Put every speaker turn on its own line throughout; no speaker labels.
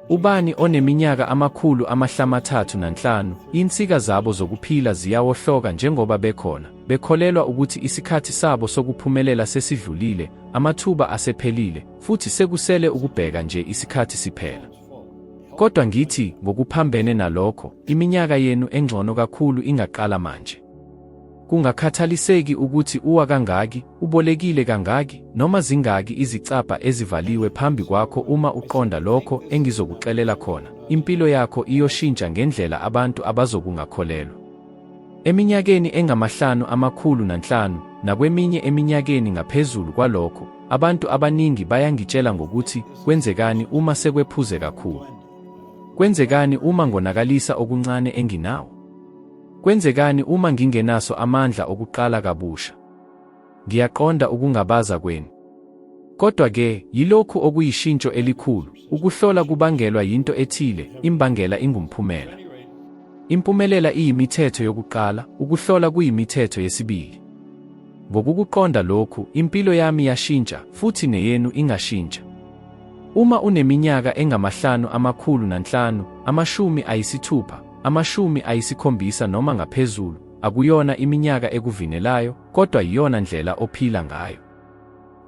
Ubani oneminyaka amakhulu amahlamathathu nanhlanu, insika zabo zokuphila ziyawohloka njengoba bekhona, bekholelwa ukuthi isikhathi sabo sokuphumelela sesidlulile, amathuba asephelile, futhi sekusele ukubheka nje isikhathi siphela. Kodwa ngithi, ngokuphambene nalokho, iminyaka yenu engcono kakhulu ingaqala manje. Kungakhathaliseki ukuthi uwa kangaki, ubolekile kangaki, noma zingaki izicabha ezivaliwe phambi kwakho uma uqonda lokho engizokuxelela khona, impilo yakho iyoshintsha ngendlela abantu abazokungakholelwa. Eminyakeni engama5,500, nakweminye eminyakeni ngaphezulu kwalokho, abantu abaningi bayangitshela ngokuthi, kwenzekani uma sekwephuze kakhulu? Kwenzekani uma ngonakalisa okuncane enginawo? Kwenzekani uma ngingenaso amandla okuqala kabusha? Ngiyaqonda ukungabaza kwenu. Kodwa-ke, yilokhu okuyishintsho elikhulu, ukuhlola kubangelwa yinto ethile, imbangela ingumphumela. Impumelela iyimithetho yokuqala, ukuhlola kuyimithetho yesibili. Ngokukuqonda lokhu, impilo yami yashintsha, futhi neyenu ingashintsha. Uma uneminyaka engama5,500, 60, 70 noma ngaphezulu, akuyona iminyaka ekuvinelayo, kodwa yiyona ndlela ophila ngayo.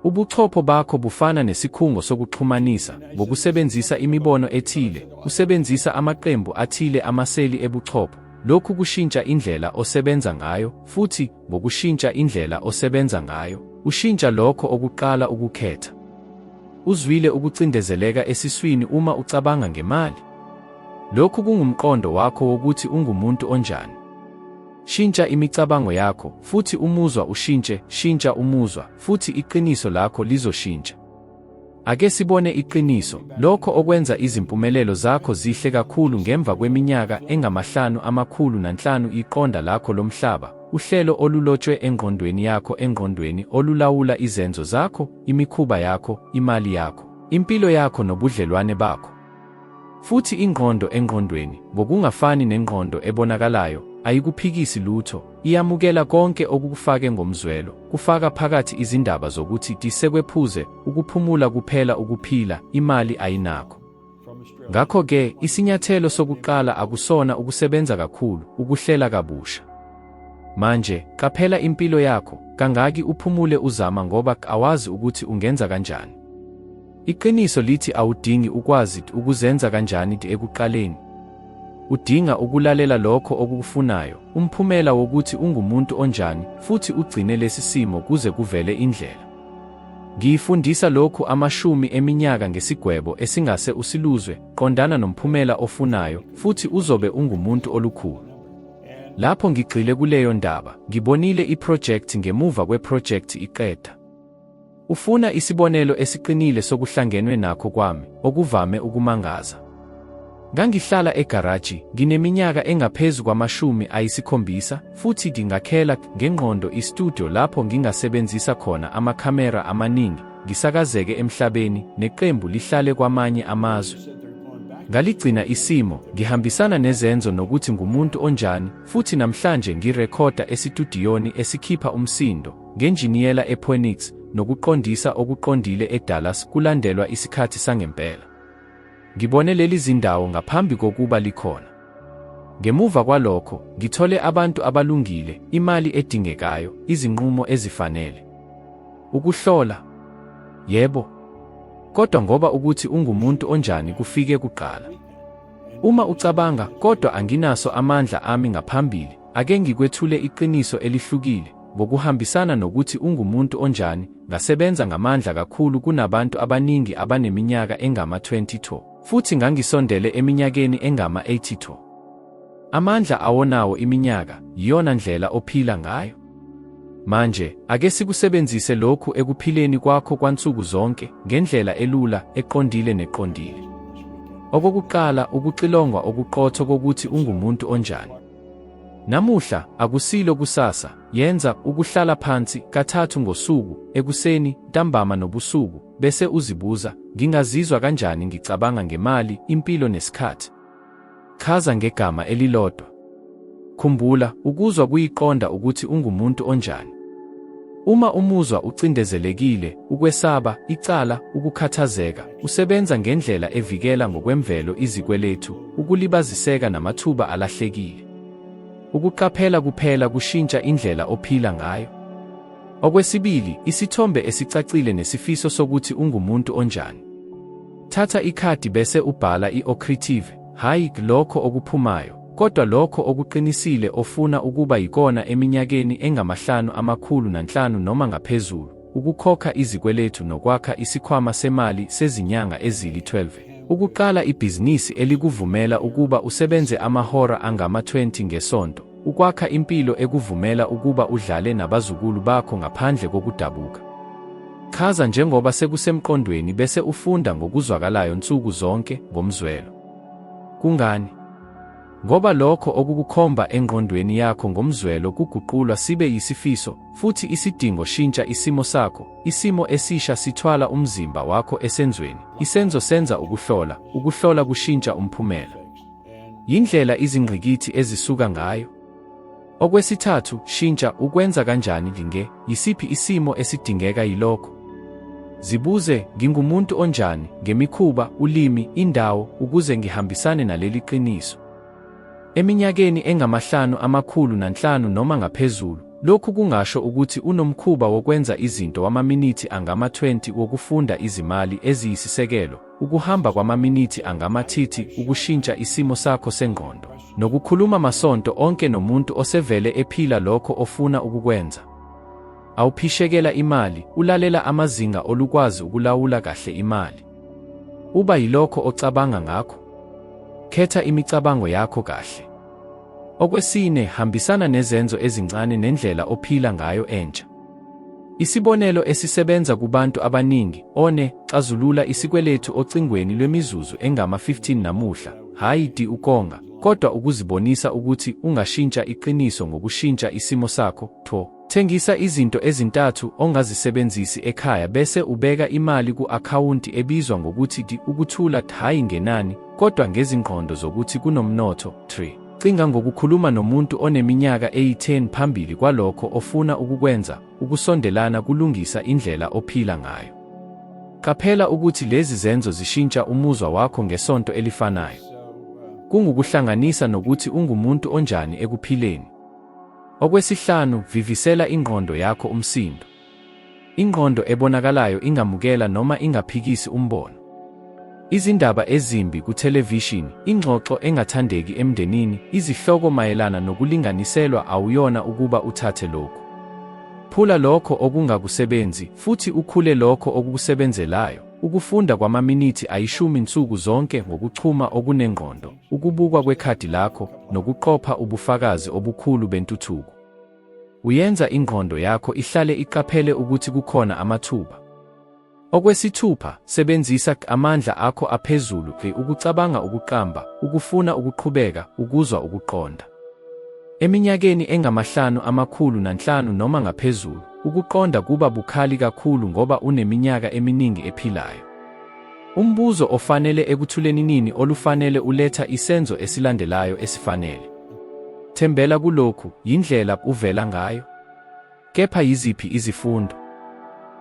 Ubuchopho bakho bufana nesikhungo sokuxhumanisa, ngokusebenzisa imibono ethile, usebenzisa amaqembu athile amaseli ebuchopho. Lokhu kushintsha indlela osebenza ngayo, futhi ngokushintsha indlela osebenza ngayo, ushintsha lokho okuqala ukukhetha. Uzwile ukucindezeleka esiswini uma ucabanga ngemali? Lokhu kungumqondo wakho wokuthi ungumuntu onjani. Shintsha imicabango yakho, futhi umuzwa ushintshe, shintsha umuzwa, futhi iqiniso lakho lizoshintsha. Ake sibone iqiniso, lokho okwenza izimpumelelo zakho zihle kakhulu ngemva kweminyaka engama5,500 iqonda lakho lomhlaba, uhlelo olulotshwe engqondweni yakho engqondweni olulawula izenzo zakho, imikhuba yakho, imali yakho, impilo yakho nobudlelwane bakho. Futhi ingqondo engqondweni, ngokungafani nengqondo ebonakalayo, ayikuphikisi lutho, iyamukela konke okukufake ngomzwelo, kufaka phakathi izindaba zokuthi sekwephuze, ukuphumula kuphela ukuphila, imali ayinakho. Ngakho-ke, isinyathelo sokuqala akusona ukusebenza kakhulu, ukuhlela kabusha. Manje, qaphela impilo yakho, kangaki uphumule uzama ngoba awazi ukuthi ungenza kanjani. Iqiniso lithi awudingi ukwazi ukuzenza kanjani ekuqaleni. Udinga ukulalela lokho okukufunayo, umphumela wokuthi ungumuntu onjani, futhi ugcine lesi simo kuze kuvele indlela. Ngiyifundisa lokhu 10 eminyaka ngesigwebo esingase usiluzwe, qondana nomphumela ofunayo, futhi uzobe ungumuntu olukhulu. Lapho ngigxile kuleyo ndaba, ngibonile iprojekthi ngemuva kweprojekthi iqeda. Ufuna isibonelo esiqinile sokuhlangenwe nakho kwami, okuvame ukumangaza. Ngangihlala egaraji, ngineminyaka engaphezu kwama-70, futhi ngingakhela ngengqondo istudio lapho ngingasebenzisa khona amakhamera amaningi, ngisakazeke emhlabeni, neqembu lihlale kwamanye amazwe. Ngaligcina isimo, ngihambisana nezenzo nokuthi ngumuntu onjani, futhi namhlanje ngirekhoda esitudiyoni esikhipha umsindo, ngenjiniyela ePhoenix, nokuqondisa okuqondile eDallas kulandelwa isikhathi sangempela. Ngibone leli zindawo ngaphambi kokuba likhona. Ngemuva kwalokho, ngithole abantu abalungile, imali edingekayo, izinqumo ezifanele. Ukuhlola? Yebo. Kodwa ngoba ukuthi ungumuntu onjani kufike kuqala. Uma ucabanga, kodwa anginaso amandla ami ngaphambili, ake ngikwethule iqiniso elihlukile, ngokuhambisana nokuthi ungumuntu onjani, ngasebenza ngamandla kakhulu kunabantu abaningi abaneminyaka engama-22, futhi ngangisondele eminyakeni engama-82. Amandla awonawo iminyaka, yiyona ndlela ophila ngayo. Manje, ake sikusebenzise lokhu ekuphileni kwakho kwansuku zonke, ngendlela elula, eqondile neqondile. Okokuqala, ukuxilongwa okuqotho kokuthi ungumuntu onjani. Namuhla, akusilo kusasa, yenza ukuhlala phansi kathathu ngosuku, ekuseni, ntambama nobusuku, bese uzibuza, ngingazizwa kanjani ngicabanga ngemali, impilo nesikhathi. Chaza ngegama elilodwa. Khumbula, ukuzwa kuyiqonda ukuthi ungumuntu onjani. Uma umuzwa ucindezelekile, ukwesaba, icala, ukukhathazeka, usebenza ngendlela evikela ngokwemvelo izikweletu, ukulibaziseka namathuba alahlekile. Ukuqaphela kuphela kushintsha indlela ophila ngayo. Okwesibili, isithombe esicacile nesifiso sokuthi ungumuntu onjani. Thatha ikhadi bese ubhala i-ocreative, hayi lokho okuphumayo, kodwa lokho okuqinisile ofuna ukuba yikona eminyakeni engama-500 noma ngaphezulu, ukukhokha izikweletu nokwakha isikhwama semali sezinyanga ezili-12. Ukuqala ibhizinisi elikuvumela ukuba usebenze amahora angama-20 ngesonto, ukwakha impilo ekuvumela ukuba udlale nabazukulu bakho ngaphandle kokudabuka. Chaza njengoba sekusemqondweni bese ufunda ngokuzwakalayo nsuku zonke ngomzwelo. Kungani? Ngoba lokho okukukhomba engqondweni yakho ngomzwelo kuguqulwa sibe yisifiso, futhi isidingo shintsha isimo sakho. Isimo esisha sithwala umzimba wakho esenzweni. Isenzo senza ukuhlola kushintsha umphumela. Yindlela izingqikithi ezisuka ngayo. Okwesithathu, shintsha ukwenza kanjani yisiphi isimo esidingeka yilokho. Zibuze, ngingumuntu onjani, ngemikhuba, ulimi, indawo, ukuze ngihambisane naleli qiniso. Eminyakeni engama-500 noma ngaphezulu, lokhu kungasho ukuthi unomkhuba wokwenza izinto wamaminithi angama-20 wokufunda izimali eziyisisekelo, ukuhamba kwamaminithi angama-30 ukushintsha isimo sakho sengqondo, nokukhuluma masonto onke nomuntu osevele ephila lokho ofuna ukukwenza. Awuphishekela imali, ulalela amazinga olukwazi ukulawula kahle imali. Uba yilokho ocabanga ngakho. Khetha imicabango yakho kahle. Okwesine, hambisana nezenzo ezincane nendlela ophila ngayo entsha. Isibonelo esisebenza kubantu abaningi, xazulula isikweletu ocingweni lwemizuzu engama-15 namuhla, hayi ukonga, kodwa ukuzibonisa ukuthi ungashintsha iqiniso ngokushintsha isimo sakho. Thengisa izinto ezintathu ongazisebenzisi ekhaya bese ubeka imali ku-akhawunti ebizwa ngokuthi ukuthula, hayi ngenani, kodwa ngezingqondo zokuthi kunomnotho. 3. Cinga ngokukhuluma nomuntu oneminyaka eyi-10 phambili kwalokho ofuna ukukwenza, ukusondelana kulungisa indlela ophila ngayo. Qaphela ukuthi lezi zenzo zishintsha umuzwa wakho ngesonto elifanayo. Kungukuhlanganisa nokuthi ungumuntu onjani ekuphileni. Okwesihlanu, vivisela ingqondo yakho umsindo. Ingqondo ebonakalayo ingamukela noma ingaphikisi umbono. Izindaba ezimbi kuthelevishini, ingxoxo engathandeki emndenini, izihloko mayelana nokulinganiselwa awuyona ukuba uthathe lokho. Phula lokho okungakusebenzi futhi ukhule lokho okukusebenzelayo. Ukufunda kwamaminithi 10 nsuku zonke ngokuchuma okunengqondo, ukubukwa kwekhadi lakho, nokuqopha ubufakazi obukhulu bentuthuko. Uyenza ingqondo yakho ihlale iqaphele ukuthi kukhona amathuba. Okwesithupha, sebenzisa amandla akho aphezulu ukucabanga ukuqamba, ukufuna ukuqhubeka, ukuzwa ukuqonda. Eminyakeni engama-500 noma ngaphezulu, ukuqonda kuba bukhali kakhulu ngoba uneminyaka eminingi ephilayo. Umbuzo ofanele ekuthuleni nini olufanele uletha isenzo esilandelayo esifanele. Thembela kulokhu, yindlela uvela ngayo. Kepha yiziphi izifundo?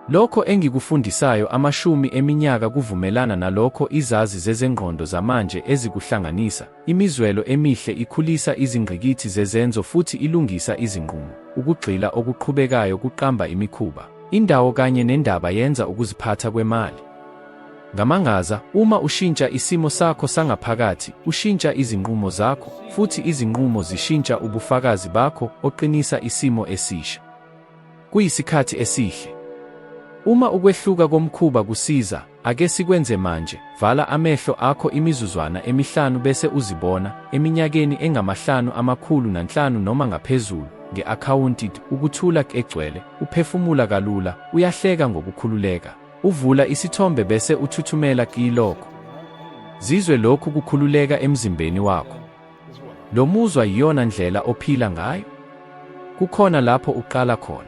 Lokho engikufundisayo 10 eminyaka kuvumelana nalokho izazi zezengqondo zamanje ezikuhlanganisa. Imizwelo emihle ikhulisa izingqikithi zezenzo futhi ilungisa izinqumo. Ukugxila okuqhubekayo kuqamba imikhuba. Indawo kanye nendaba yenza ukuziphatha kwemali. Ngamangaza, uma ushintsha isimo sakho sangaphakathi, ushintsha izinqumo zakho, futhi izinqumo zishintsha ubufakazi bakho oqinisa isimo esisha. Kuyisikhathi esihle. Uma ukwehluka komkhuba kusiza, ake sikwenze manje. Vala amehlo akho imizuzwana emihlanu bese uzibona, eminyakeni engama-500 noma ngaphezulu, nge-akhawunti ukuthula egcwele, uphefumula kalula, uyahleka ngokukhululeka. Uvula isithombe bese uthuthumela kilokho. Zizwe lokhu kukhululeka emzimbeni wakho. Lo muzwa yiyona ndlela ophila ngayo. Kukhona lapho uqala khona.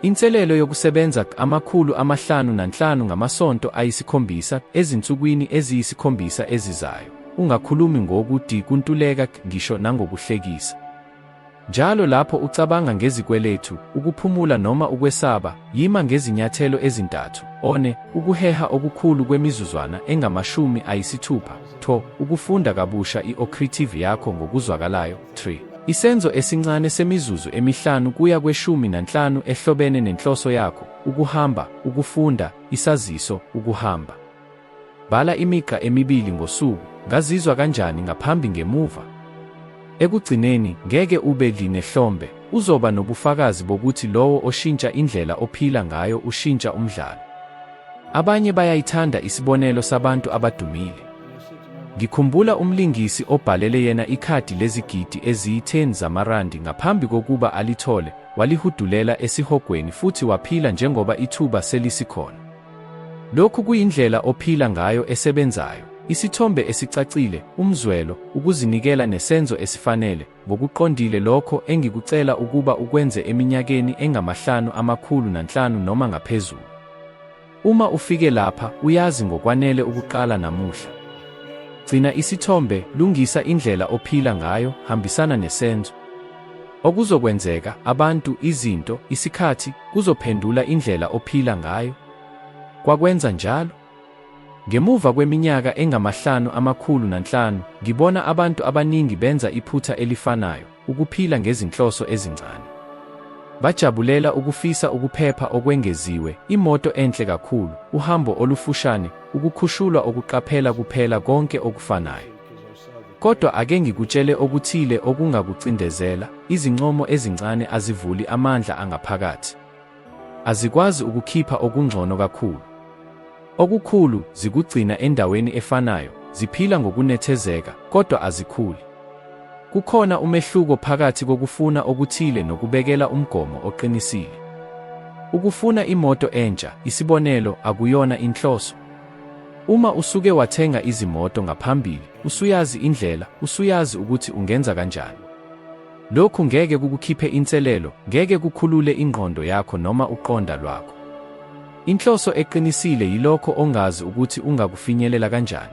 Inselelo yokusebenza 505 ngamasonto ayi-7 ezinsukwini eziyi-7 ezizayo. Ungakhulumi ngokuthi kuntuleka ngisho nangokuhlekisa. Njalo lapho ucabanga ngezikweletu, ukuphumula noma ukwesaba, yima ngezinyathelo ezintathu. One, ukuheha okukhulu kwemizuzwana engama-60. 2, ukufunda kabusha i-ocretive yakho ngokuzwakalayo. 3, isenzo esincane semizuzu 5 kuya kwe-15 ehlobene nenhloso yakho, ukuhamba, ukufunda, isaziso, ukuhamba. Bhala imigqa 2 ngosuku. Ngazizwa kanjani ngaphambi ngemuva? Ekugcineni, ngeke ube linehlombe, uzoba nobufakazi bokuthi lowo oshintsha indlela ophila ngayo ushintsha umdlalo. Abanye bayayithanda isibonelo sabantu abadumile. Ngikhumbula umlingisi obhalele yena ikhadi lezigidi eziyi-10 zamarandi ngaphambi kokuba alithole, walihudulela esihogweni futhi waphila njengoba ithuba selisikhona. Lokhu kuyindlela ophila ngayo esebenzayo. Isithombe esicacile, umzwelo, ukuzinikela nesenzo esifanele, ngokuqondile lokho engikucela ukuba ukwenze eminyakeni engama-5,000 noma ngaphezulu. Uma ufike lapha, uyazi ngokwanele ukuqala namuhla. Gcina isithombe, lungisa indlela ophila ngayo, hambisana nesenzo. Okuzokwenzeka, abantu, izinto, isikhathi, kuzophendula indlela ophila ngayo. Kwakwenza njalo? Ngemuva kweminyaka engama-5,000, ngibona abantu abaningi benza iphutha elifanayo, ukuphila ngezinhloso ezincane. Bajabulela ukufisa ukuphepha okwengeziwe, imoto enhle kakhulu, uhambo olufushane, ukukhushulwa okuqaphela kuphela konke okufanayo. Kodwa ake ngikutshele okuthile okungakucindezela, izincomo ezincane azivuli amandla angaphakathi. Azikwazi ukukhipha okungcono kakhulu. Okukhulu zikugcina endaweni efanayo, ziphila ngokunethezeka, kodwa azikhuli. Kukhona umehluko phakathi kokufuna okuthile nokubekela umgomo oqinisile. Ukufuna imoto entsha, isibonelo, akuyona inhloso. Uma usuke wathenga izimoto ngaphambili, usuyazi indlela, usuyazi ukuthi ungenza kanjani. Lokhu ngeke kukukhiphe inselelo, ngeke kukhulule ingqondo yakho noma uqonda lwakho. Inhloso eqinisile yilokho ongazi ukuthi ungakufinyelela kanjani.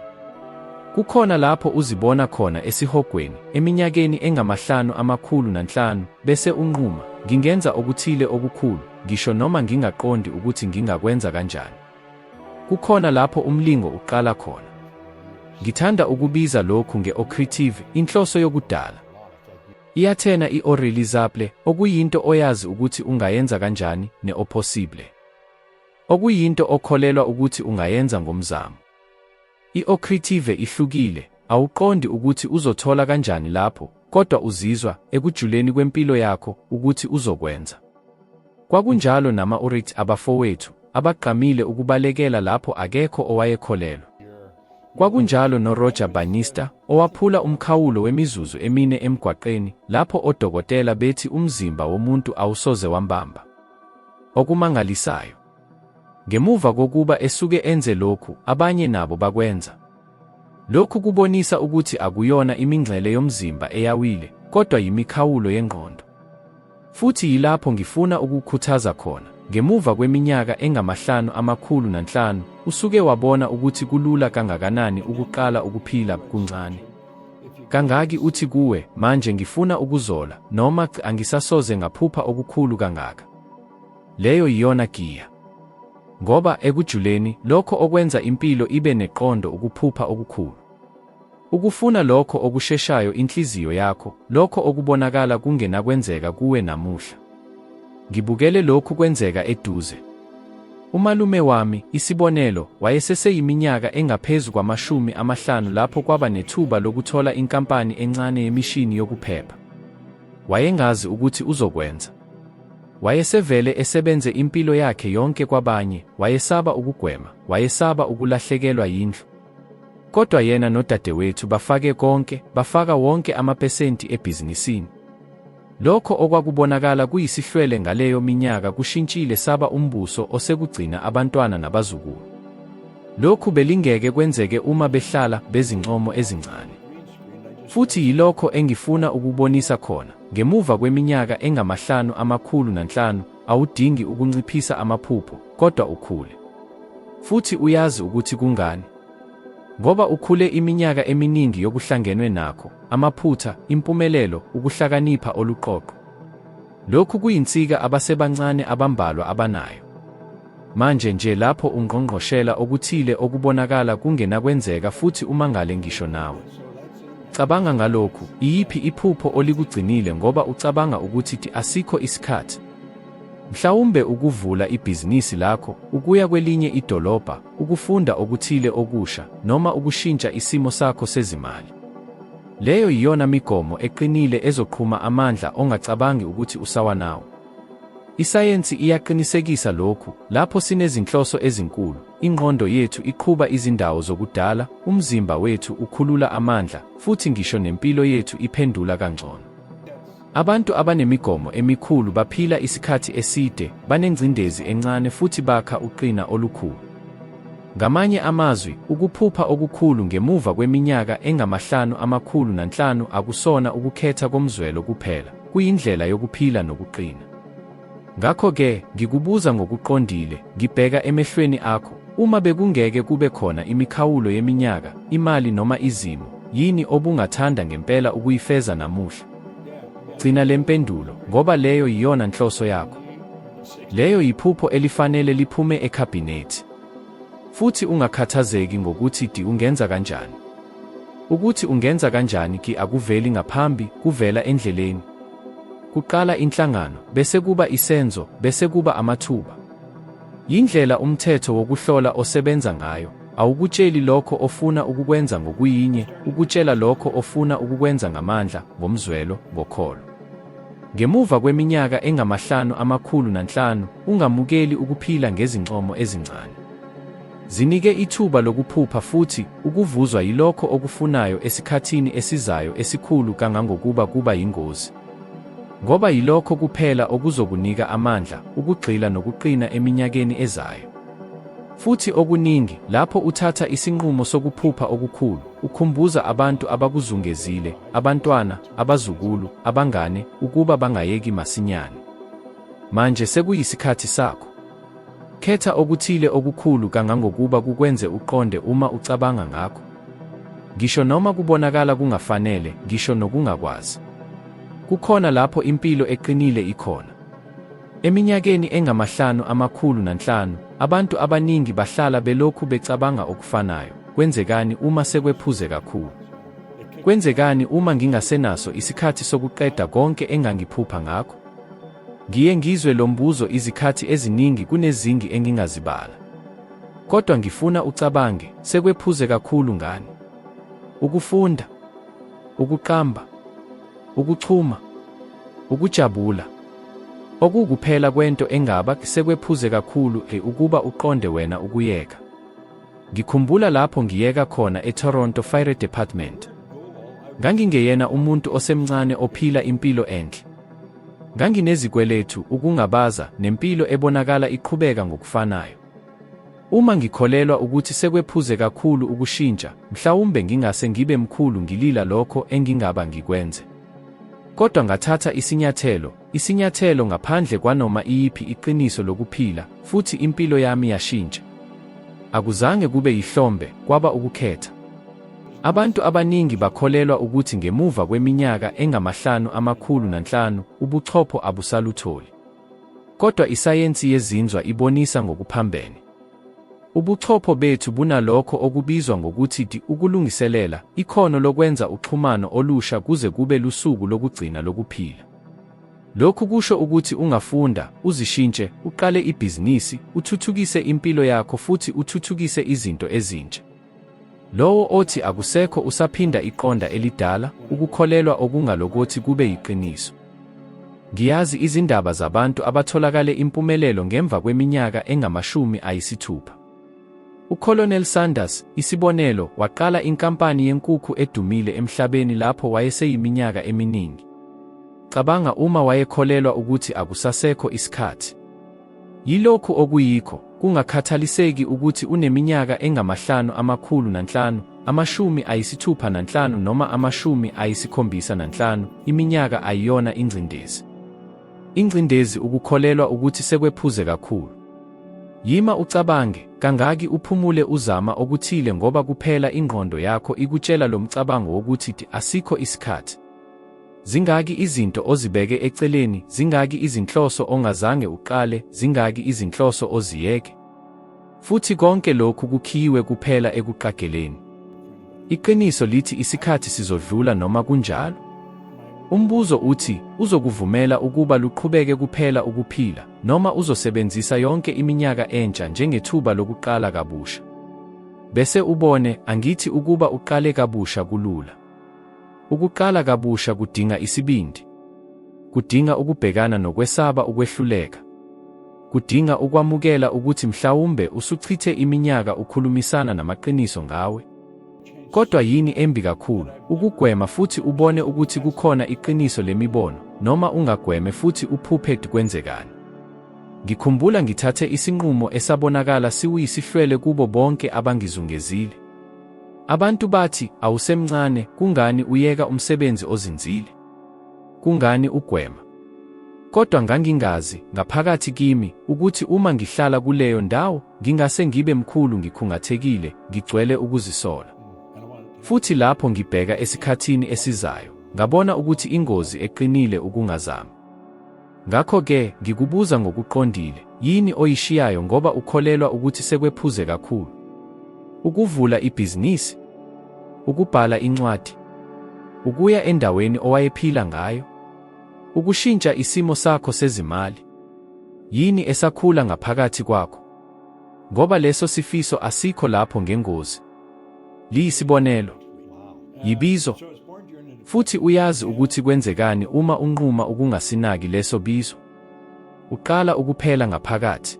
Kukhona lapho uzibona khona esihogweni, eminyakeni engama-5,000, bese unquma, ngingenza okuthile okukhulu, ngisho noma ngingaqondi ukuthi ngingakwenza kanjani. Kukhona lapho umlingo uqala khona. Ngithanda ukubiza lokhu nge-ocretive, inhloso yokudala. Iyathena i-realizable, okuyinto oyazi ukuthi ungayenza kanjani, ne-opposible, okuyinto okholelwa ukuthi ungayenza ngomzamo. I-ocretive ihlukile, awuqondi ukuthi uzothola kanjani lapho, kodwa uzizwa, ekujuleni kwempilo yakho, ukuthi uzokwenza. Kwakunjalo nama-orate abafowethu, abagqamile ukubalekela lapho akekho owayekholelwa. Kwakunjalo noRoger Bannister, owaphula umkhawulo wemizuzu 4 emgwaqeni, lapho odokotela bethi umzimba womuntu awusoze wambamba. Okumangalisayo. Ngemuva kokuba esuke enze lokhu, abanye nabo bakwenza. Lokhu kubonisa ukuthi akuyona imingcele yomzimba eyawile, kodwa yimikhawulo yengqondo. Futhi yilapho ngifuna ukukhuthaza khona. Ngemuva kweminyaka engama-5,000, usuke wabona ukuthi kulula kangakanani ukuqala ukuphila kuncane. Kangaki uthi kuwe, manje ngifuna ukuzola, noma angisasoze ngaphupha okukhulu kangaka. Leyo yiyona giya. Ngoba ekujuleni, lokho okwenza impilo ibe neqondo ukuphupha okukhulu. Ukufuna lokho okusheshayo inhliziyo yakho, lokho okubonakala kungenakwenzeka kuwe namuhla. Ngibukele lokhu kwenzeka eduze. Umalume wami, isibonelo, wayeseseyiminyaka engaphezu kwama-50 lapho kwaba nethuba lokuthola inkampani encane yemishini yokuphepha. Wayengazi ukuthi uzokwenza. Wayesevele esebenze impilo yakhe yonke kwabanye, wayesaba ukugwema, wayesaba ukulahlekelwa yindlu. Kodwa yena nodadewethu bafaka wonke amaphesenti ebhizinisini. Lokho okwakubonakala kuyisihlwele ngaleyo minyaka kushintshile saba umbuso osekugcina abantwana nabazukulu. Lokhu belingeke kwenzeke uma behlala bezincomo ezincane. Futhi yilokho engifuna ukubonisa khona. Ngemuva kweminyaka engama-5,000, awudingi ukunciphisa amaphupho, kodwa ukhule. Futhi uyazi ukuthi kungani. Ngoba ukhule iminyaka eminingi yokuhlangenwe nakho, amaphutha, impumelelo, ukuhlakanipha oluqoqo. Lokhu kuyinsika abasebancane abambalwa abanayo. Manje nje lapho ungqongqoshela okuthile okubonakala kungenakwenzeka futhi umangale ngisho nawe. Cabanga ngalokhu, iyiphi iphupho olikugcinile ngoba ucabanga ukuthi asikho isikhathi? Mhlawumbe ukuvula ibhizinisi lakho, ukuya kwelinye idolobha, ukufunda okuthile okusha, noma ukushintsha isimo sakho sezimali. Leyo yiyona migomo eqinile ezoqhuma amandla ongacabangi ukuthi usawanawo. Isayensi iyaqinisekisa lokhu, lapho sinezinhloso ezinkulu, ingqondo yethu iqhuba izindawo zokudala, umzimba wethu ukhulula amandla, futhi ngisho nempilo yethu iphendula kangcono. Abantu abanemigomo emikhulu baphila isikhathi eside, banengcindezi encane futhi bakha uqina olukhulu. Ngamanye amazwi, ukuphupha okukhulu ngemuva kweminyaka engama-5,000 akusona ukukhetha komzwelo kuphela, kuyindlela yokuphila nokuqina. Ngakho-ke, ngikubuza ngokuqondile, ngibheka emehlweni akho, uma bekungeke kube khona imikhawulo yeminyaka, imali noma izimo, yini obungathanda ngempela ukuyifeza namuhla? Gcina le mpendulo, ngoba leyo yiyona nhloso yakho. Leyo yiphupho elifanele liphume ekhabhinethi. Futhi ungakhathazeki ngokuthi ungenza kanjani. Ukuthi ungenza kanjani akuveli ngaphambi, kuvela endleleni. Kuqala inhlangano, bese kuba isenzo, bese kuba amathuba. Yindlela umthetho wokuhlola osebenza ngayo, awukutsheli lokho ofuna ukukwenza ngokuyinye, ukutshela lokho ofuna ukukwenza ngamandla, ngomzwelo, ngokholo. Ngemuva kweminyaka engama-5,000, ungamukeli ukuphila ngezincomo ezincane. Zinike ithuba lokuphupha futhi, ukuvuzwa yilokho okufunayo esikhathini esizayo esikhulu kangangokuba kuba yingozi. Ngoba yilokho kuphela okuzokunika amandla, ukugxila nokuqina eminyakeni ezayo. Futhi okuningi, lapho uthatha isinqumo sokuphupha okukhulu, ukhumbuza abantu abakuzungezile, abantwana, abazukulu, abangane, ukuba bangayeki masinyane. Manje sekuyisikhathi sakho. Khetha okuthile okukhulu kangangokuba kukwenze uqonde uma ucabanga ngakho. Ngisho noma kubonakala kungafanele, ngisho nokungakwazi. Kukhona lapho impilo eqinile ikhona. Eminyakeni engama-5,000, abantu abaningi bahlala belokhu becabanga okufanayo. Kwenzekani uma sekwephuze kakhulu? Kwenzekani uma ngingasenaso isikhathi sokuqeda konke engangiphupha ngakho? Ngiye ngizwe lo mbuzo izikhathi eziningi kunezingi engingazibala. Kodwa ngifuna ucabange, sekwephuze kakhulu ngani? Ukufunda, ukuqamba, ukuchuma, ukujabula. Okukuphela kwento engaba sekwephuze kakhulu ukuba uqonde wena ukuyeka. Ngikhumbula lapho ngiyeka khona eToronto Fire Department. Ngangingeyena umuntu osemncane ophila impilo enhle. Nganginezikweletu, ukungabaza, nempilo ebonakala iqhubeka ngokufanayo. Uma ngikholelwa ukuthi sekwephuze kakhulu ukushintsha, mhlawumbe ngingase ngibe mkhulu ngilila lokho engingaba ngikwenze. Kodwa ngathatha isinyathelo ngaphandle kwanoma iyiphi iqiniso lokuphila, futhi impilo yami yashintsha. Akuzange kube yihlombe, kwaba ukukhetha. Abantu abaningi bakholelwa ukuthi ngemuva kweminyaka engama-5,000, ubuchopho abusalutholi. Kodwa isayensi yezinzwa ibonisa ngokuphambene. Ubuchopho bethu bunalokho okubizwa ngokuthi ukulungiselela, ikhono lokwenza uxhumano olusha kuze kube lusuku lokugcina lokuphila. Lokhu kusho ukuthi ungafunda, uzishintshe, uqale ibhizinisi, uthuthukise impilo yakho futhi uthuthukise izinto ezintsha. Lowo othi akusekho usaphinda iqonda elidala, ukukholelwa okungalokothi kube yiqiniso. Ngiyazi izindaba zabantu abatholakale impumelelo ngemva kweminyaka engama-60. UColonel Sanders, isibonelo, waqala inkampani yenkukhu edumile emhlabeni lapho wayeseyiminyaka eminingi. Cabanga uma wayekholelwa ukuthi akusasekho isikhathi. Yilokhu okuyikho, kungakhathaliseki ukuthi uneminyaka engama-5,000, 65 noma 75, iminyaka ayiyona ingcindezi. Ingcindezi ukukholelwa ukuthi sekwephuze kakhulu. Yima ucabange, Kangaki uphumule uzama okuthile ngoba kuphela ingqondo yakho ikutshela lo mcabango wokuthi asikho isikhathi? Zingaki izinto ozibeke eceleni, zingaki izinhloso ongazange uqale, zingaki izinhloso oziyeke? Futhi konke lokhu kukhiyiwe kuphela ekuqageleni. Iqiniso lithi isikhathi sizodlula noma kunjalo. Umbuzo uthi, uzokuvumela ukuba luqhubeke kuphela ukuphila, noma uzosebenzisa yonke iminyaka entsha njengethuba lokuqala kabusha? Bese ubone, angithi ukuba uqale kabusha kulula. Ukuqala kabusha kudinga isibindi. Kudinga ukubhekana nokwesaba ukwehluleka. Kudinga ukwamukela ukuthi mhlawumbe usuchithe iminyaka ukhulumisana namaqiniso ngawe. Kodwa yini embi kakhulu, ukugwema futhi ubone ukuthi kukhona iqiniso lemibono, noma ungagweme futhi uphuphe kwenzekani? Ngikhumbula ngithathe isinqumo esabonakala siwuyisihlwele kubo bonke abangizungezile. Abantu bathi, awusemncane, kungani uyeka umsebenzi ozinzile? Kungani ugwema? Kodwa ngangingazi, ngaphakathi kimi, ukuthi uma ngihlala kuleyo ndawo, ngingase ngibe mkhulu ngikhungathekile, ngigcwele ukuzisola. Futhi lapho ngibheka esikhathini esizayo, ngabona ukuthi ingozi eqinile ukungazami. Ngakho-ke, ngikubuza ngokuqondile, yini oyishiyayo ngoba ukholelwa ukuthi sekwephuze kakhulu? Ukuvula ibhizinisi? Ukubhala incwadi? Ukuya endaweni owayephila ngayo? Ukushintsha isimo sakho sezimali? Yini esakhula ngaphakathi kwakho? Ngoba leso sifiso asikho lapho ngengozi. Liyisibonelo. Yibizo. Futhi uyazi ukuthi kwenzekani uma unquma ukungasinaki leso bizo. Uqala ukuphela ngaphakathi.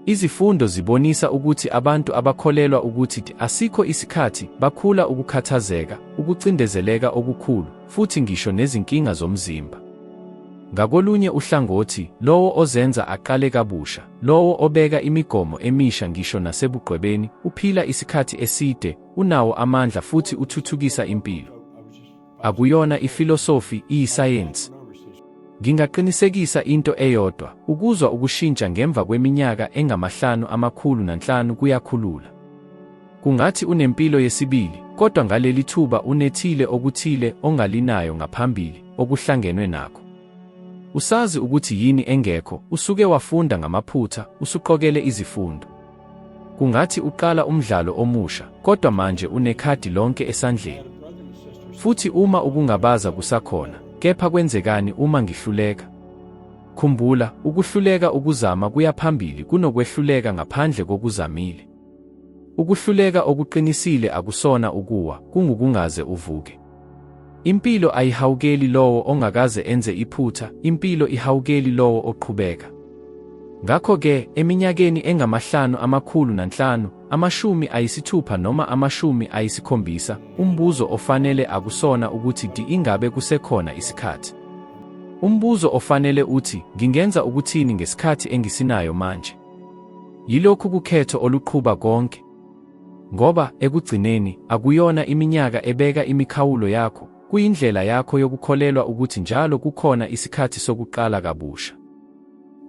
Izifundo zibonisa ukuthi abantu abakholelwa ukuthi asikho isikhathi bakhula ukukhathazeka, ukucindezeleka okukhulu, futhi ngisho nezinkinga zomzimba. Ngakolunye uhlangothi, lowo ozenza aqale kabusha, lowo obeka imigomo emisha ngisho nasebugqwebeni, uphila isikhathi eside, unawo amandla futhi uthuthukisa impilo. Akuyona ifilosofi, iyisayensi. Ngingaqinisekisa into eyodwa, ukuzwa ukushintsha ngemva kweminyaka engama500 kuyakhulula. Kungathi unempilo yesibili, kodwa ngaleli thuba unethile okuthile ongalinayo ngaphambili, okuhlangenwe nakho. Usazi ukuthi yini engekho, usuke wafunda ngamaphutha, usuqokele izifundo. Kungathi uqala umdlalo omusha, kodwa manje unekhadi lonke esandleni. Futhi uma ukungabaza kusakhona, kepha kwenzekani uma ngihluleka? Khumbula, ukuhluleka ukuzama kuyaphambili kunokwehluleka ngaphandle kokuzamile. Ukuhluleka okuqinisile akusona ukuwa, kungukungaze uvuke. Impilo ayihawukeli lowo ongakaze enze iphutha, impilo ihawukeli lowo oqhubeka. Ngakho-ke, eminyakeni engama500, 60 noma 70, umbuzo ofanele akusona ukuthi ingabe kusekhona isikhathi. Umbuzo ofanele uthi, ngingenza ukuthini ngesikhathi engisinayo manje? Yilokhu kukhetho oluqhuba konke. Ngoba, ekugcineni, akuyona iminyaka ebeka imikhawulo yakho, kuyindlela yakho yokukholelwa ukuthi njalo kukhona isikhathi sokuqala kabusha.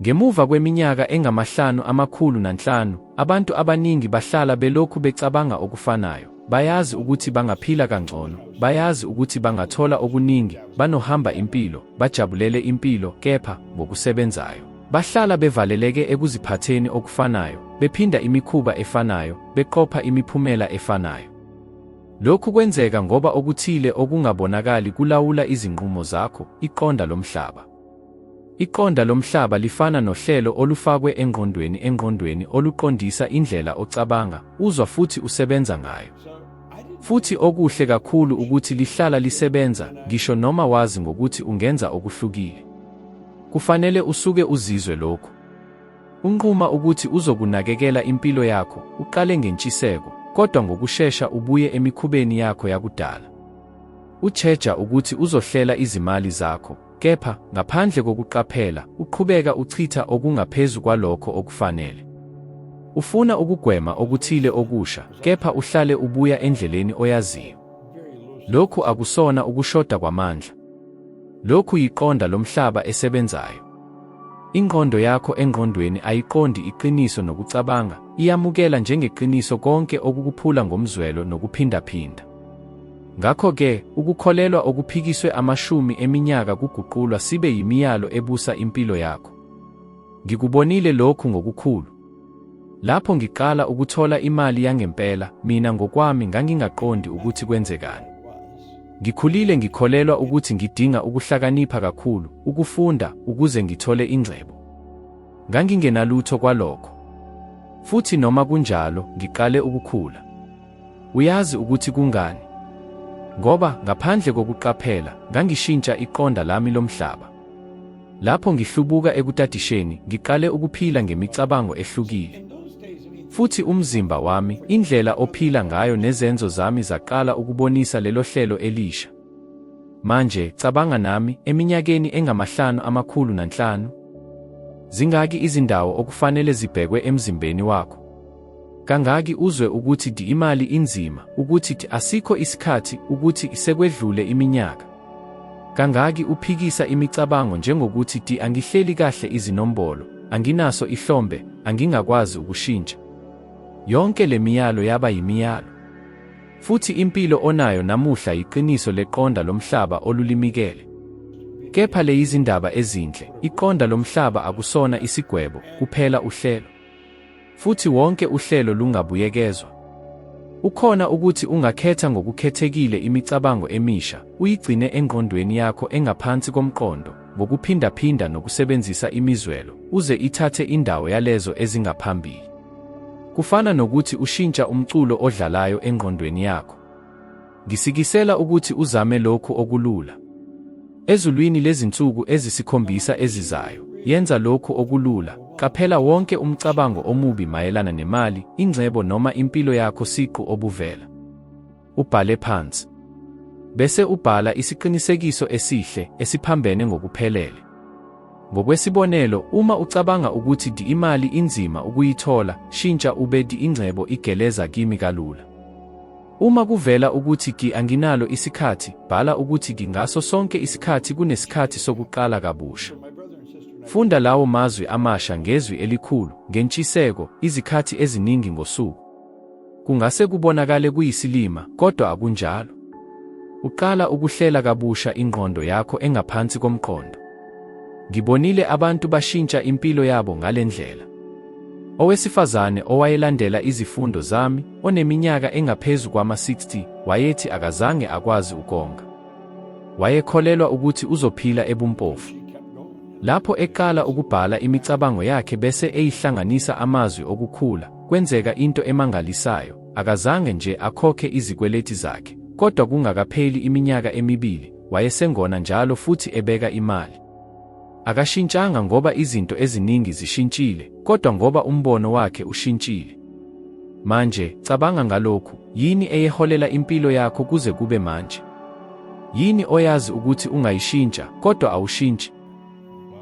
Ngemuva kweminyaka engama500, abantu abaningi bahlala belokhu becabanga okufanayo. Bayazi ukuthi bangaphila kangcono, bayazi ukuthi bangathola okuningi, banohamba impilo, bajabulele impilo, kepha ngokusebenzayo. Bahlala bevaleleke ekuziphatheni okufanayo, bephinda imikhuba efanayo, beqopha imiphumela efanayo. Lokhu kwenzeka ngoba okuthile okungabonakali kulawula izinqumo zakho, iqonda lomhlaba. Iqonda lomhlaba lifana nohlelo olufakwe engqondweni oluqondisa indlela ocabanga, uzwa futhi usebenza ngayo. Futhi okuhle kakhulu ukuthi lihlala lisebenza, ngisho noma wazi ngokuthi ungenza okuhlukile. Kufanele usuke uzizwe lokhu. Unquma ukuthi uzokunakekela impilo yakho, uqale ngentshiseko, kodwa ngokushesha ubuye emikhubeni yakho yakudala. Utsheja ukuthi uzohlela izimali zakho, kepha ngaphandle kokuqaphela, uqhubeka uchitha okungaphezu kwalokho okufanele. Ufuna ukugwema okuthile okusha, kepha uhlale ubuya endleleni oyaziyo. Lokhu akusona ukushoda kwamandla. Lokhu yiqonda lomhlaba esebenzayo. Ingqondo yakho engqondweni ayiqondi iqiniso nokucabanga, iyamukela njengeqiniso konke okukuphula ngomzwelo nokuphindaphinda. Ngakho-ke, ukukholelwa okuphikiswe amashumi eminyaka kuguqulwa sibe yimiyalo ebusa impilo yakho. Ngikubonile lokhu ngokukhulu. Lapho ngiqala ukuthola imali yangempela, mina ngokwami ngangingaqondi ukuthi kwenzekani. Ngikhulile ngikholelwa ukuthi ngidinga ukuhlakanipha kakhulu, ukufunda, ukuze ngithole ingcebo. Ngangingenalutho kwalokho. Futhi noma kunjalo, ngiqale ukukhula. Uyazi ukuthi kungani? Ngoba, ngaphandle kokuqaphela, ngangishintsha iqonda lami lomhlaba. Lapho ngihlubuka ekutadisheni, ngiqale ukuphila ngemicabango ehlukile. Futhi umzimba wami, indlela ophila ngayo nezenzo zami zaqala ukubonisa lelo hlelo elisha. Manje, cabanga nami, eminyakeni engama500. Zingaki izindawo okufanele zibhekwe emzimbeni wakho? Kangaki uzwe ukuthi imali inzima, ukuthi asikho isikhathi, ukuthi sekwedlule iminyaka? Kangaki uphikisa imicabango njengokuthi angihleli kahle izinombolo, anginaso ihlombe, angingakwazi ukushintsha? Yonke le miyalo yaba yimiyalo. Futhi impilo onayo namuhla yiqiniso leqonda lomhlaba olulimikele. Kepha le izindaba ezinhle, iqonda lomhlaba akusona isigwebo, kuphela uhlelo. Futhi wonke uhlelo lungabuyekezwa. Ukhona ukuthi ungakhetha ngokukhethekile imicabango emisha, uyigcine engqondweni yakho engaphansi komqondo, ngokuphindaphinda nokusebenzisa imizwelo, uze ithathe indawo yalezo ezingaphambili. Kufana nokuthi ushintsha umculo odlalayo engqondweni yakho. Ngisikisela ukuthi uzame lokhu okulula. Ezulwini lezinsuku ezisikhombisa ezizayo, yenza lokhu okulula, qaphela wonke umcabango omubi mayelana nemali, ingcebo noma impilo yakho siqu obuvela. Ubhale phansi. Bese ubhala isiqinisekiso esihle, esiphambene ngokuphelele. Ngokwesibonelo, uma ucabanga ukuthi imali inzima ukuyithola, shintsha ube ingcebo igeleza kimi kalula. Uma kuvela ukuthi anginalo isikhathi, bhala ukuthi ngaso sonke isikhathi kunesikhathi sokuqala kabusha. Funda lawo mazwi amasha ngezwi elikhulu, ngentshiseko, izikhathi eziningi ngosuku. Kungase kubonakale kuyisilima, kodwa akunjalo. Uqala ukuhlela kabusha ingqondo yakho engaphansi komqondo. Ngibonile abantu bashintsha impilo yabo ngalendlela. Owesifazane owayelandela izifundo zami, oneminyaka engaphezu kwama-60, wayethi akazange akwazi ukonga. Wayekholelwa ukuthi uzophila ebumpofu. Lapho eqala ukubhala imicabango yakhe bese eyihlanganisa amazwi okukhula, kwenzeka into emangalisayo, akazange nje akhokhe izikweleti zakhe, kodwa kungakapheli iminyaka emibili, wayesengona njalo futhi ebeka imali. Akashintshanga ngoba izinto eziningi zishintshile, kodwa ngoba umbono wakhe ushintshile. Manje, cabanga ngalokhu, yini eyeholela impilo yakho kuze kube manje? Yini oyazi ukuthi ungayishintsha, kodwa awushintshi?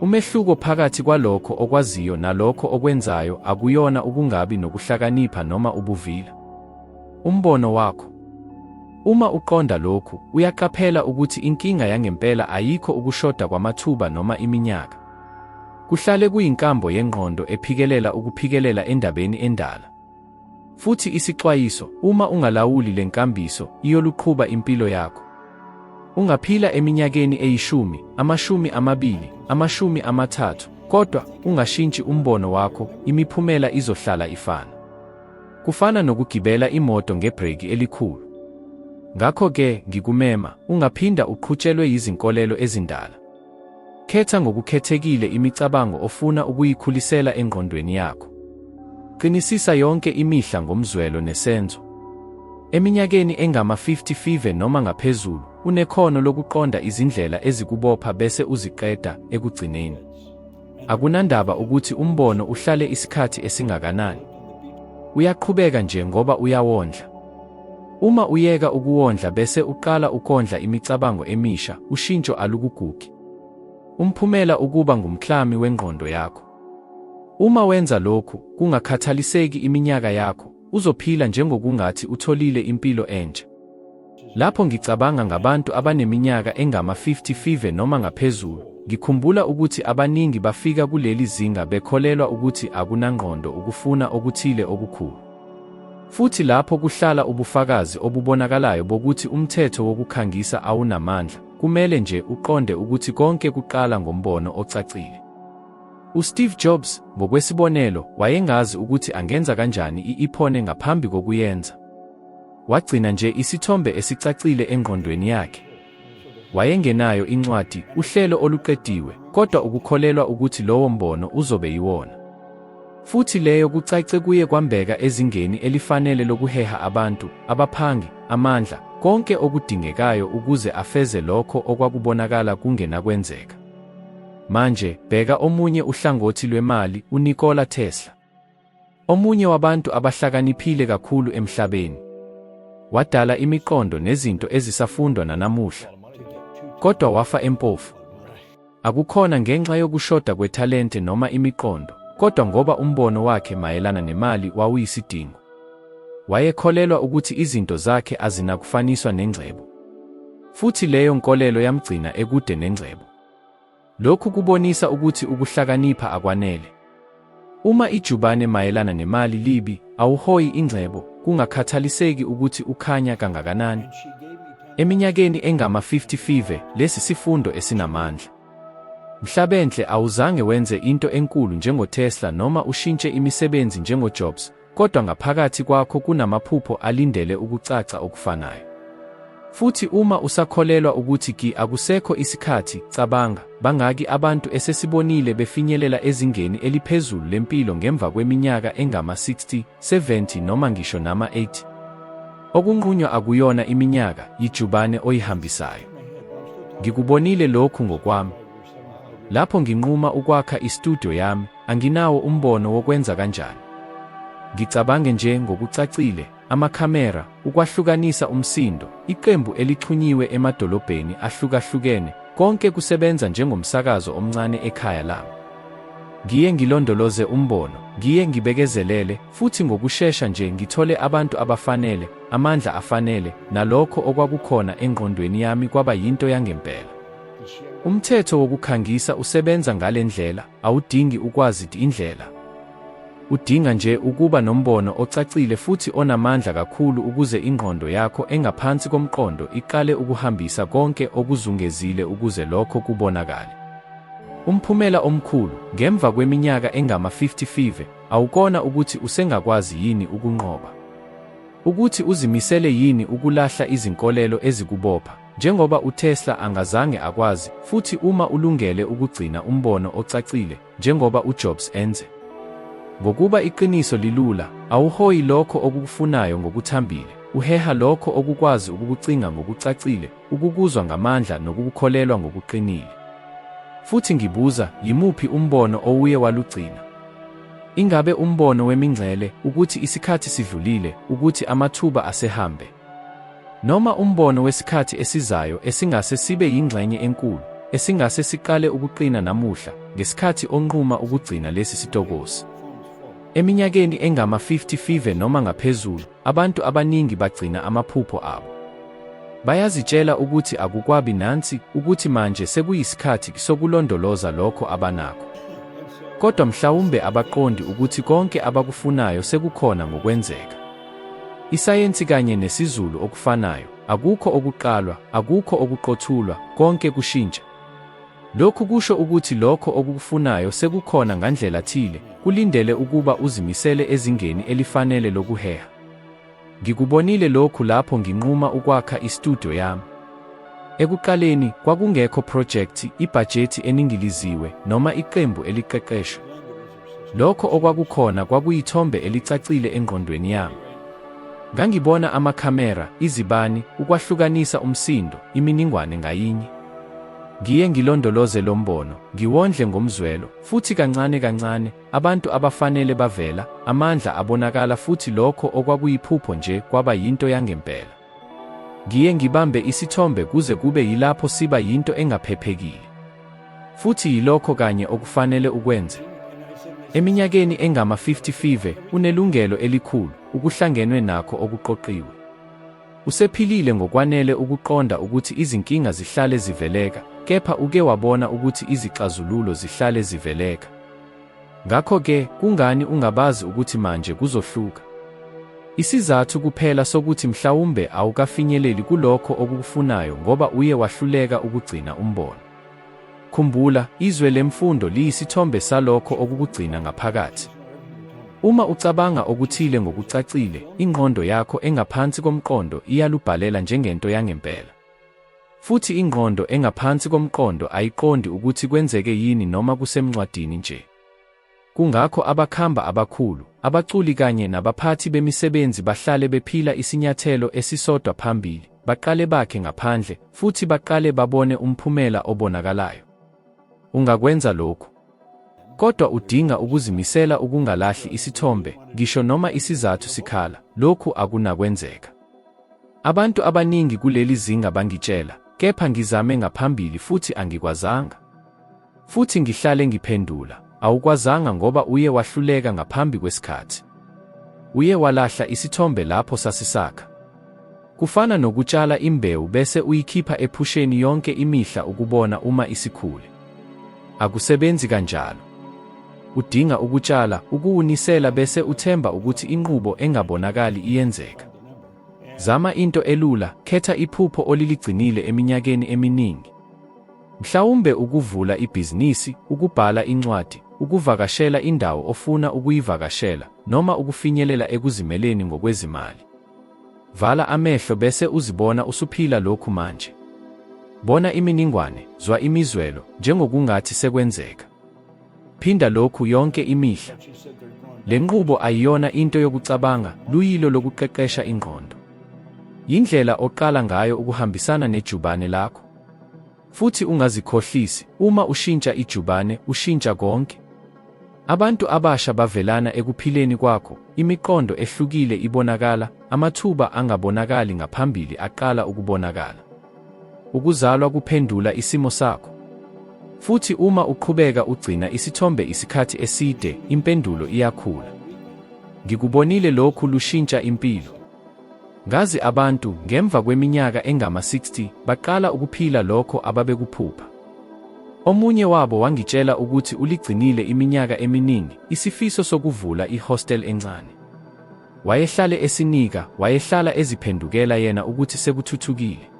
Umehluko phakathi kwalokho okwaziyo nalokho okwenzayo akuyona ukungabi nokuhlakanipha noma ubuvila. Umbono wakho. Uma uqonda lokhu, uyaqaphela ukuthi inkinga yangempela ayikho ukushoda kwamathuba noma iminyaka. Kuhlale kuyinkambo yengqondo ephikelela ukuphikelela endabeni endala. Futhi isixwayiso, uma ungalawuli lenkambiso, iyoluqhuba impilo yakho. Ungaphila eminyakeni eyishumi, 20, 30, kodwa ungashintshi umbono wakho, imiphumela izohlala ifana. Kufana nokugibela imoto ngebhreki elikhulu. Ngakho-ke, ngikumema, ungaphinda uqhutshelwe yizinkolelo ezindala. Khetha ngokukhethekile imicabango ofuna ukuyikhulisela engqondweni yakho. Qinisisa yonke imihla ngomzwelo nesenzo. Eminyakeni engama-50 noma ngaphezulu, unekhono lokuqonda izindlela ezikubopha bese uziqeda ekugcineni. Akunandaba ukuthi umbono uhlale isikhathi esingakanani. Uyaqhubeka nje ngoba uyawondla. Uma uyeka ukuwondla bese uqala ukondla imicabango emisha, ushintsho alukugugi. Umphumela ukuba ngumklami wengqondo yakho. Uma wenza lokhu, kungakhathaliseki iminyaka yakho, uzophila njengokungathi utholile impilo entsha. Lapho ngicabanga ngabantu abaneminyaka engama-55 noma ngaphezulu, ngikhumbula ukuthi abaningi bafika kuleli zinga bekholelwa ukuthi akunangqondo ukufuna okuthile okukhulu. Futhi lapho kuhlala ubufakazi obubonakalayo bokuthi umthetho wokukhangisa awunamandla, kumele nje uqonde ukuthi konke kuqala ngombono ocacile. USteve Jobs, ngokwesibonelo, wayengazi ukuthi angenza kanjani iphone ngaphambi kokuyenza. Wagcina nje isithombe esicacile engqondweni yakhe. Wayengenayo incwadi, uhlelo oluqediwe, kodwa ukukholelwa ukuthi lowo mbono uzobe yiwona. Futhi leyo kucace kuye kwambeka ezingeni elifanele lokuheha abantu, abaphangi, amandla, konke okudingekayo ukuze afeze lokho okwakubonakala kungenakwenzeka. Manje, bheka omunye uhlangothi lwemali, uNikola Tesla. Omunye wabantu abahlakaniphile kakhulu emhlabeni. Wadala imiqondo nezinto ezisafundwa nanamuhla. Kodwa wafa empofu. Akukhona ngenxa yokushoda kwethalente noma imiqondo, kodwa ngoba umbono wakhe mayelana nemali wawuyisidingo. Wayekholelwa ukuthi izinto zakhe azinakufaniswa nengcebo. Futhi leyo nkolelo yamgcina ekude nengcebo. Lokhu kubonisa ukuthi ukuhlakanipha akwanele. Uma ijubane mayelana nemali libi, awuhoyi ingcebo, kungakhathaliseki ukuthi ukhanya kangakanani. Eminyakeni engama-55, lesi sifundo esinamandla. Mhlabenhle awuzange wenze into enkulu njengoTesla noma ushintshe imisebenzi njengoJobs, kodwa ngaphakathi kwakho kunamaphupho alindele ukucaca okufanayo. Futhi uma usakholelwa ukuthi akusekho isikhathi, cabanga, bangaki abantu esesibonile befinyelela ezingeni eliphezulu lempilo ngemva kweminyaka engama-60, 70 noma ngisho nama-80. Okunqunywa akuyona iminyaka, yijubane oyihambisayo. Ngikubonile lokhu ngokwami. Lapho nginquma ukwakha istudio yami, anginawo umbono wokwenza kanjani. Ngicabange nje ngokucacile, amakhamera, ukwahlukanisa umsindo, iqembu elixhunyiwe emadolobheni ahlukahlukene, konke kusebenza njengomsakazo omncane ekhaya lami. Ngiye ngilondoloze umbono, ngiye ngibekezelele, futhi ngokushesha nje ngithole abantu abafanele, amandla afanele, nalokho okwakukhona engqondweni yami kwaba yinto yangempela. Umthetho wokukhangisa usebenza ngale ndlela, awudingi ukwazi indlela. Udinga nje ukuba nombono ocacile futhi onamandla kakhulu ukuze ingqondo yakho engaphansi komqondo iqale ukuhambisa konke okuzungezile ukuze lokho kubonakale. Umphumela omkhulu, ngemva kweminyaka engama-55, awukona ukuthi usengakwazi yini ukunqoba. Ukuthi uzimisele yini ukulahla izinkolelo ezikubopha, njengoba uTesla angazange akwazi, futhi uma ulungele ukugcina umbono ocacile, njengoba uJobs enze. Ngokuba iqiniso lilula, awuhoyi lokho okukufunayo ngokuthambile, uheha lokho okukwazi ukukucinga ngokucacile, ukukuzwa ngamandla nokukukholelwa ngokuqinile. Futhi ngibuza, yimuphi umbono owuye walugcina? Ingabe umbono wemingcele, ukuthi isikhathi sidlulile, ukuthi amathuba asehambe? Noma umbono wesikhathi esizayo esingase sibe yingxenye enkulu, esingase siqale ukuqina namuhla, ngesikhathi onquma ukugcina lesi sitokosi? Eminyakeni engama-55 noma ngaphezulu, abantu abaningi bagcina amaphupho abo. Bayazitshela ukuthi akukwabi nansi, ukuthi manje sekuyisikhathi sokulondoloza lokho abanakho. Kodwa mhlawumbe abaqondi ukuthi konke abakufunayo sekukhona ngokwenzeka. Isayensi kanye nesizulu okufanayo, akukho okuqalwa, akukho okuqothulwa, konke kushintsha. Lokhu kusho ukuthi lokho okukufunayo sekukhona ngandlela thile, kulindele ukuba uzimisele ezingeni elifanele lokuheha. Ngikubonile lokhu lapho nginquma ukwakha istudio yami. Ekuqaleni, kwakungekho projekthi, ibhajethi eningiliziwe, noma iqembu eliqeqeshwe. Lokho okwakukhona kwakuyithombe elicacile engqondweni yami. Ngangibona amakhamera, izibani, ukwahlukanisa umsindo, imininingwane ngayinye. Ngiye ngilondoloze lo mbono, ngiwondle ngomzwelo, futhi kancane kancane, abantu abafanele bavela, amandla abonakala futhi lokho okwakuyiphupho nje kwaba yinto yangempela. Ngiye ngibambe isithombe kuze kube yilapho siba yinto engaphephekile. Futhi yilokho kanye okufanele ukwenze. Eminyakeni engama-55, unelungelo elikhulu, ukuhlangenwe nakho okuqoqiwe. Usephilile ngokwanele ukuqonda ukuthi izinkinga zihlale ziveleka, kepha uke wabona ukuthi izixazululo zihlale ziveleka. Ngakho-ke, kungani ungabazi ukuthi manje kuzohluka? Isizathu kuphela sokuthi mhlawumbe awukafinyeleli kulokho okukufunayo ngoba uye wahluleka ukugcina umbono. Khumbula, izwe lemfundo liyisithombe salokho okukugcina ngaphakathi. Uma ucabanga okuthile ngokucacile, ingqondo yakho engaphansi komqondo iyalubhalela njengento yangempela. Futhi ingqondo engaphansi komqondo ayiqondi ukuthi kwenzeke yini noma kusemncwadini nje. Kungakho abakhamba abakhulu, abaculi kanye nabaphathi bemisebenzi bahlale bephila isinyathelo esisodwa phambili, baqale bakhe ngaphandle, futhi baqale babone umphumela obonakalayo. Ungakwenza lokhu. Kodwa udinga ukuzimisela ukungalahli isithombe, ngisho noma isizathu sikhala, lokhu akunakwenzeka. Abantu abaningi kuleli zinga bangitshela, kepha ngizame ngaphambili futhi angikwazanga. Futhi ngihlale ngiphendula, awukwazanga ngoba uye wahluleka ngaphambi kwesikhathi. Uye walahla isithombe lapho sasisakha. Kufana nokutshala imbewu bese uyikhipha ephusheni yonke imihla ukubona uma isikhule. Akusebenzi kanjalo. Udinga ukutshala, ukuwunisela bese uthemba ukuthi inqubo engabonakali iyenzeka. Zama into elula, khetha iphupho oliligcinile eminyakeni eminingi. Mhlawumbe ukuvula ibhizinisi, ukubhala incwadi, ukuvakashela indawo ofuna ukuyivakashela, noma ukufinyelela ekuzimeleni ngokwezimali. Vala amehlo bese uzibona usuphila lokhu manje. Bona iminingwane, zwa imizwelo, njengokungathi sekwenzeka. Phinda lokhu yonke imihla. Le nqubo ayiyona into yokucabanga, luyilo lokuqeqesha ingqondo. Yindlela oqala ngayo ukuhambisana nejubane lakho. Futhi ungazikhohlisi, uma ushintsha ijubane, ushintsha konke. Abantu abasha bavelana ekuphileni kwakho, imiqondo ehlukile ibonakala, amathuba angabonakali ngaphambili aqala ukubonakala. Ukuzalwa kuphendula isimo sakho. Futhi uma uqhubeka ugcina isithombe isikhathi eside, impendulo iyakhula. Ngikubonile lokhu lushintsha impilo. Ngazi abantu, ngemva kweminyaka engama-60, baqala ukuphila lokho ababekuphupha. Omunye wabo wangitshela ukuthi uligcinile iminyaka eminingi, isifiso sokuvula ihostel encane. Wayehlale esinika, wayehlala eziphendukela yena ukuthi sekuthuthukile.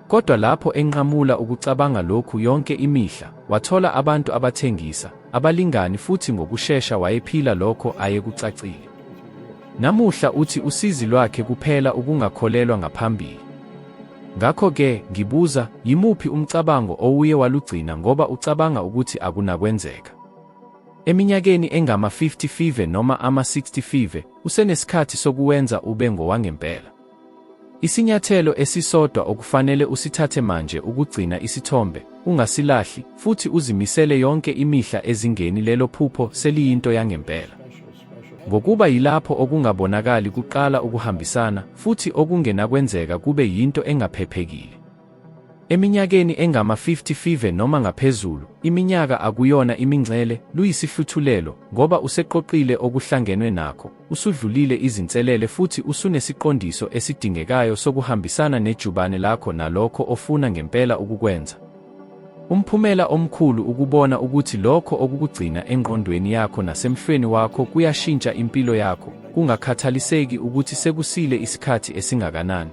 Kodwa lapho enqamula ukucabanga lokhu yonke imihla, wathola abantu abathengisa, abalingani futhi ngokushesha wayephila lokho ayekucacile. Namuhla uthi usizi lwakhe kuphela ukungakholelwa ngaphambili. Ngakho-ke, ngibuza, yimuphi umcabango owuye walugcina ngoba ucabanga ukuthi akunakwenzeka? Eminyakeni engama-55 noma ama-65, usenesikhathi sokuwenza ube ngowangempela. Isinyathelo esisodwa okufanele usithathe manje ukugcina isithombe, ungasilahli, futhi uzimisele yonke imihla ezingeni lelo phupho seliyinto yangempela. Ngokuba yilapho okungabonakali kuqala ukuhambisana, futhi okungenakwenzeka kube yinto engaphephekile. Eminyakeni engama-55 noma ngaphezulu, iminyaka akuyona imingcele, luyisihluthulelo, ngoba useqoqile okuhlangenwe nakho, usudlulile izinselele futhi usunesiqondiso esidingekayo sokuhambisana nejubane lakho nalokho ofuna ngempela ukukwenza. Umphumela omkhulu ukubona ukuthi lokho okukugcina engqondweni yakho nasemhlweni wakho kuyashintsha impilo yakho, kungakhathaliseki ukuthi sekusile isikhathi esingakanani.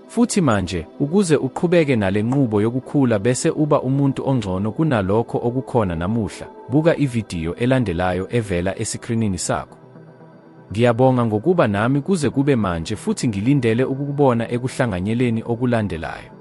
Futhi manje, ukuze uqhubeke nale nqubo yokukhula bese uba umuntu ongcono kunalokho okukhona namuhla, buka ividiyo elandelayo evela esikrinini sakho. Ngiyabonga ngokuba nami kuze kube manje futhi ngilindele ukukubona ekuhlanganyeleni okulandelayo.